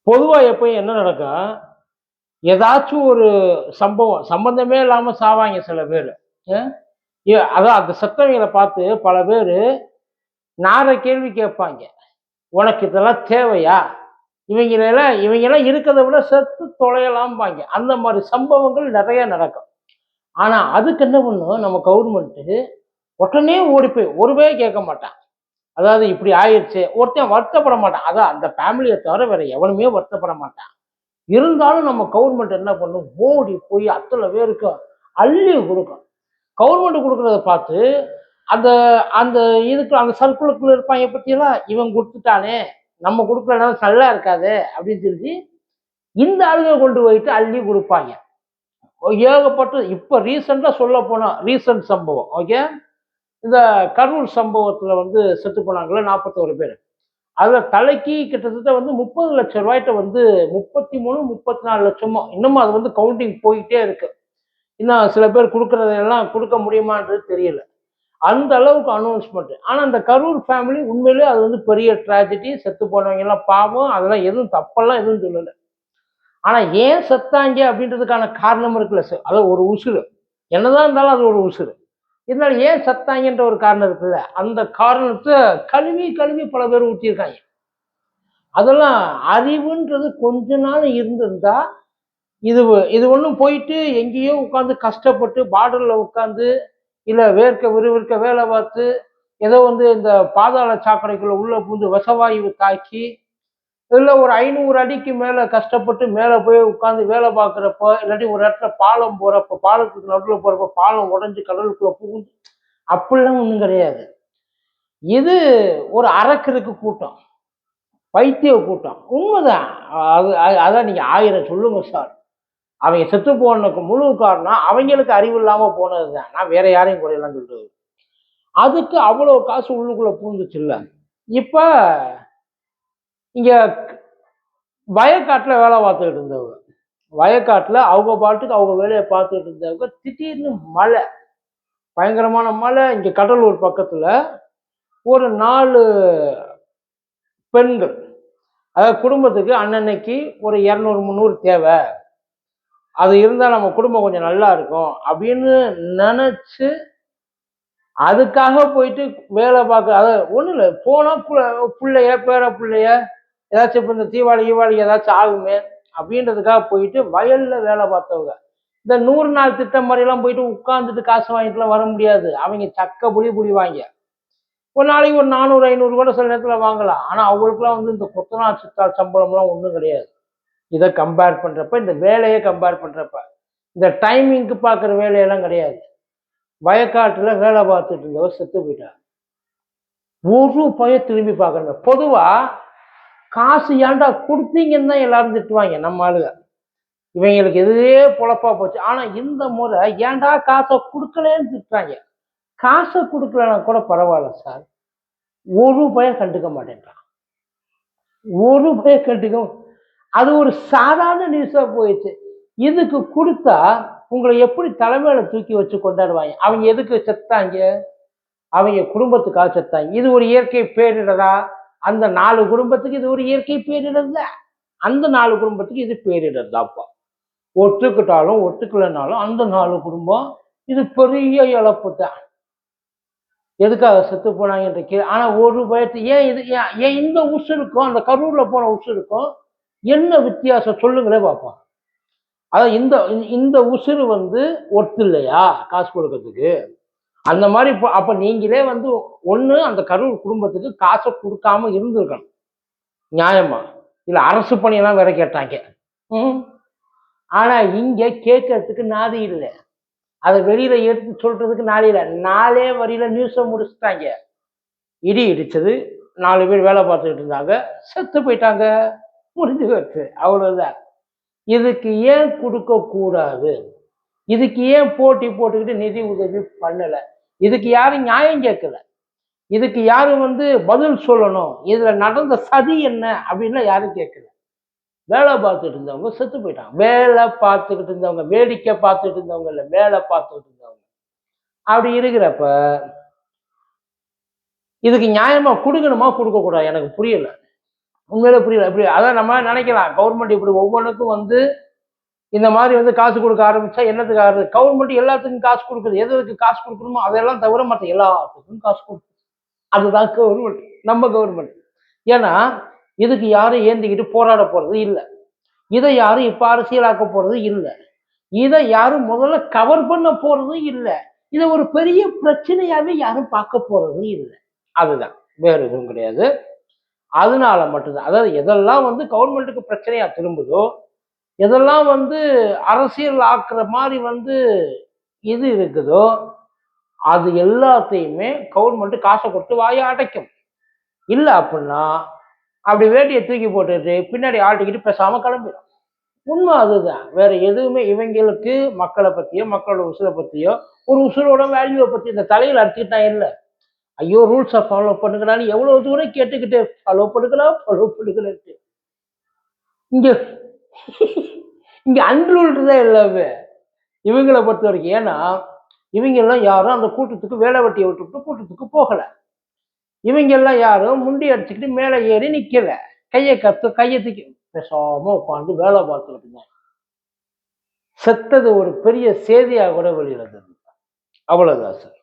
பொதுவாக எப்பயும் என்ன நடக்கும், ஏதாச்சும் ஒரு சம்பவம் சம்பந்தமே இல்லாமல் சாவாங்க சில பேர். அதான் அந்த செத்தவங்களை பார்த்து பல பேர் நார கேள்வி கேட்பாங்க. உனக்கு இதெல்லாம் தேவையா? இவங்கெல்லாம் இருக்கிறத விட செத்து தொலையலாம்பாங்க. அந்த மாதிரி சம்பவங்கள் நிறைய நடக்கும். ஆனா அதுக்கு என்ன பண்ணும் நம்ம கவர்மெண்ட், உடனே ஓடி போய் ஒருவே கேட்க மாட்டான். அதாவது இப்படி ஆயிடுச்சு ஒருத்தன் வருத்தப்பட மாட்டான். அதான் அந்த ஃபேமிலியை தவிர வேற எவனுமே வருத்தப்பட மாட்டான். இருந்தாலும் நம்ம கவர்மெண்ட் என்ன பண்ணும், ஓடி போய் அத்தனை பேருக்கு அள்ளி கொடுக்கும். கவர்மெண்ட் கொடுக்கறத பார்த்து அந்த அந்த இதுக்கு அந்த சர்க்குலுக்குள்ள இருப்பாங்க பத்தியெல்லாம், இவன் கொடுத்துட்டானே நம்ம கொடுக்கலனா நல்லா இருக்காது அப்படின்னு சொல்லி இந்த ஆளுங்க கொண்டு போயிட்டு அள்ளி கொடுப்பாங்க. ஏகப்பட்டு இப்ப ரீசெண்டா சொல்ல போனா ரீசெண்ட் சம்பவம் ஓகே, இந்த கரூர் சம்பவத்துல வந்து செத்து போனாங்களே 41 பேர். அதுல தலைக்கு கிட்டத்தட்ட வந்து 30 லட்சம் ரூபாய்ட்ட வந்து 33 34 லட்சமோ இன்னமும் அது வந்து கவுண்டிங் போயிட்டே இருக்கு. இன்னும் சில பேர் கொடுக்கறதெல்லாம் கொடுக்க முடியுமான்றது தெரியல. அந்த அளவுக்கு அனௌன்ஸ்மெண்ட். ஆனா அந்த கரூர் ஃபேமிலி உண்மையிலே அது வந்து பெரிய ட்ராஜடி. செத்து போனவங்க எல்லாம் பாவம். அதெல்லாம் எதுவும் தப்பெல்லாம் எதுவும் சொல்லலை. ஆனா ஏன் செத்தாங்க அப்படின்றதுக்கான காரணம் இருக்குல்ல சார், அதாவது ஒரு உசுறு என்னதான் இருந்தாலும் அது ஒரு உசுறு. இதனால ஏன் செத்தாங்கன்ற ஒரு காரணம் இருக்குல்ல, அந்த காரணத்தை கழுவி கழுவி பல பேர் ஊற்றியிருக்காங்க. அதெல்லாம் அறிவுன்றது கொஞ்ச நாள் இருந்திருந்தா இது இது ஒன்றும் போயிட்டு எங்கேயோ உட்காந்து கஷ்டப்பட்டு பார்டர்ல உட்காந்து இல்லை வேர்க்க விறுவிற்க வேலை பார்த்து ஏதோ வந்து இந்த பாதாள சாக்கடைக்குள்ள உள்ள பூந்து விஷவாயு தாக்கி இல்லை ஒரு 500 அடிக்கு மேலே கஷ்டப்பட்டு மேலே போய் உட்காந்து வேலை பார்க்குறப்போ இல்லாட்டி ஒரு இடத்துல பாலம் போகிறப்ப பாலத்துக்கு நடுவில் போகிறப்ப பாலம் உடஞ்சி கடலுக்குள்ள புகுந்து அப்படிலாம் ஒன்றும் கிடையாது. இது ஒரு அரக்கருக்கு கூட்டம், பைத்திய கூட்டம். உண்மைதான். அதான் நீங்க 1000 சொல்லுங்க சார். அவங்க செத்து போனதுக்கு முழு காரணம் அவங்களுக்கு அறிவு இல்லாம போனதுதான். நான் வேற யாரையும் குறையலாம் சொல்றது. அதுக்கு அவ்வளவு காசு உள்ளுக்குள்ள பூந்துச்சு இல்ல. இப்ப இங்க வயக்காட்டுல வேலை பார்த்துக்கிட்டு இருந்தவங்க, வயக்காட்டுல அவங்க பாட்டுக்கு அவங்க வேலையை பார்த்துக்கிட்டு இருந்தவங்க திடீர்னு மழை, பயங்கரமான மழை. இங்க கடலூர் பக்கத்துல ஒரு 4 பெண்கள், அதாவது குடும்பத்துக்கு அன்னன்னைக்கு ஒரு 200 300 தேவை, அது இருந்தால் நம்ம குடும்பம் கொஞ்சம் நல்லா இருக்கும் அப்படின்னு நினைச்சு அதுக்காக போயிட்டு வேலை பார்க்க. அதாவது ஒன்றும் இல்லை, போனால் பிள்ளைய பேர பிள்ளைய ஏதாச்சும் இப்போ இந்த தீபாவளி ஈவாளி ஏதாச்சும் ஆகுமே அப்படின்றதுக்காக போயிட்டு வயல்ல வேலை பார்த்தவங்க. இந்த 100 நாள் திட்டம் மாதிரிலாம் போயிட்டு உட்காந்துட்டு காசு வாங்கிட்டுலாம் வர முடியாது. அவங்க சக்க புடிவாங்க. ஒரு நாளைக்கு ஒரு 400 500 கூட சில நேரத்தில் வாங்கலாம். ஆனால் அவங்களுக்குலாம் வந்து இந்த கொத்தனார் சித்தார் சம்பளம்லாம் ஒன்றும் கிடையாது. இதை கம்பேர் பண்றப்ப, இந்த வேலையை கம்பேர் பண்றப்ப இந்த டைமிங்க்கு பார்க்குற வேலையெல்லாம் கிடையாது. வயக்காட்டுல வேலை பார்த்துட்டு இருந்தவர் செத்து போயிட்டார். ஒரு பய திரும்பி பார்க்கணும். பொதுவா காசு ஏன்டா கொடுத்தீங்கன்னு தான் எல்லாரும் திட்டுவாங்க நம்ம ஆளுங்க. இவங்களுக்கு எதுவே பொழப்பா போச்சு. ஆனா இந்த முறை ஏன்டா காசை கொடுக்கலன்னு திட்டுறாங்க. காசை கொடுக்கலன்னா கூட பரவாயில்ல சார், ஒரு பய கண்டுக்க மாட்டேன்றான். ஒரு பய கண்டுக்க, அது ஒரு சாதாரண நியூஸா போயிடுச்சு. இதுக்கு கொடுத்தா உங்களை எப்படி தலைமையில தூக்கி வச்சு கொண்டாடுவாங்க. அவங்க எதுக்கு செத்தாங்க? அவங்க குடும்பத்துக்காக செத்தாங்க. இது ஒரு இயற்கை பேரிடரா? அந்த 4 குடும்பத்துக்கு இது ஒரு இயற்கை பேரிடர் தான். அந்த 4 குடும்பத்துக்கு இது பேரிடர் தான்ப்பா. ஒத்துக்கிட்டாலும் ஒத்துக்கலைனாலும் அந்த 4 குடும்பம் இது பெரிய இழப்பு தான். எதுக்காக செத்து போனாங்கன்ற ஆனா ஒரு பயத்து ஏன் இது ஏன் இந்த உசுருக்கும் அந்த கரூர்ல போன உசுருக்கும் என்ன வித்தியாசம் சொல்லுங்களே பார்ப்போம். அதான் இந்த இந்த உசுறு வந்து ஒர்த்து இல்லையா காசு கொடுக்கறதுக்கு? அந்த மாதிரி அப்ப நீங்களே வந்து ஒண்ணு அந்த கரூர் குடும்பத்துக்கு காசை கொடுக்காம இருந்திருக்கணும் நியாயமா. இல்ல அரசு பணியெல்லாம் வேற கேட்டாங்க. ஆனா இங்க கேட்கறதுக்கு நாதி இல்லை. அதை வெளியில எடுத்து சொல்றதுக்கு நாதி இல்லை. 4 வரியில நியூஸை முடிச்சுட்டாங்க. இடி இடிச்சது, 4 பேர் வேலை பார்த்துக்கிட்டு இருந்தாங்க, செத்து போயிட்டாங்க, முடிஞ்சு வச்சு அவ்வளவுதான். இதுக்கு ஏன் கொடுக்க கூடாது? இதுக்கு ஏன் போட்டி போட்டுக்கிட்டு நிதி உதவி பண்ணல? இதுக்கு யாரும் நியாயம் கேட்கல. இதுக்கு யாரும் வந்து பதில் சொல்லணும், இதுல நடந்த சதி என்ன அப்படின்லாம் யாரும் கேட்கல. வேலை பார்த்துட்டு இருந்தவங்க செத்து போயிட்டாங்க. வேலை பார்த்துக்கிட்டு இருந்தவங்க, வேடிக்கை பார்த்துட்டு இருந்தவங்க இல்ல, வேலை பார்த்துக்கிட்டு இருந்தவங்க. அப்படி இருக்கிறப்ப இதுக்கு நியாயமா கொடுக்கணுமா கொடுக்க கூடாது? எனக்கு புரியல. உண்மையிலே புரியல. இப்படி அதான் நம்ம நினைக்கலாம் கவர்மெண்ட் இப்படி ஒவ்வொன்றுக்கும் வந்து இந்த மாதிரி வந்து காசு கொடுக்க ஆரம்பிச்சா என்னத்துக்கு ஆகுது? கவர்மெண்ட் எல்லாத்துக்கும் காசு கொடுக்குது. எது எதுக்கு காசு கொடுக்கணுமோ அதெல்லாம் தவிர மற்ற எல்லாத்துக்கும் காசு கொடுக்குது. அதுதான் கவர்மெண்ட், நம்ம கவர்மெண்ட். ஏன்னா இதுக்கு யாரும் ஏந்திக்கிட்டு போராட போறது இல்லை. இதை யாரும் இப்ப அரசியலாக்க போறது இல்லை. இதை யாரும் முதல்ல கவர் பண்ண போறது இல்லை. இதை ஒரு பெரிய பிரச்சனையாவே யாரும் பார்க்க போறது இல்லை. அதுதான், வேற எதுவும் கிடையாது. அதனால மட்டும்தான், அதாவது எதெல்லாம் வந்து கவர்மெண்ட்டுக்கு பிரச்சனையா திரும்புதோ, எதெல்லாம் வந்து அரசியல் ஆக்குற மாதிரி வந்து இது இருக்குதோ, அது எல்லாத்தையுமே கவர்மெண்ட் காசை கொடுத்து வாயை அடைக்கும். இல்லை அப்படின்னா அப்படி வேட்டியை தூக்கி போட்டுட்டு பின்னாடி ஆட்டிக்கிட்டு பேசாம கிளம்பிடும். உண்மை அதுதான். வேற எதுவுமே இவங்களுக்கு மக்களை பத்தியோ மக்களோட உசுரை பத்தியோ ஒரு உசுரோட வேல்யூவை பத்தி இந்த தலையில் அடிச்சுக்கிட்டா இல்லை. ஐயோ ரூல்ஸை ஃபாலோ பண்ணுங்கடான்னு எவ்வளவு தூரம் கேட்டுக்கிட்டு ஃபாலோ பண்ணுக்கலாம் ஃபாலோ பண்ணுங்கன்னு. இங்க இங்க அன்ரூல்டு தான் எல்லாமே இவங்களை பொறுத்த வரைக்கும். ஏன்னா இவங்க எல்லாம் யாரும் அந்த கூட்டத்துக்கு வேலை வெட்டியை விட்டுவிட்டு கூட்டத்துக்கு போகல. இவங்க எல்லாம் யாரும் முண்டி அடிச்சுக்கிட்டு மேலே ஏறி நிக்கல. கையை தூக்கி பேசாம உட்காந்து வேலை பார்த்துக்கிட்டு இருந்தாங்க. செத்தது ஒரு பெரிய செய்தியாக கூட வெளியிடுறது. அவ்வளவுதான் சார்.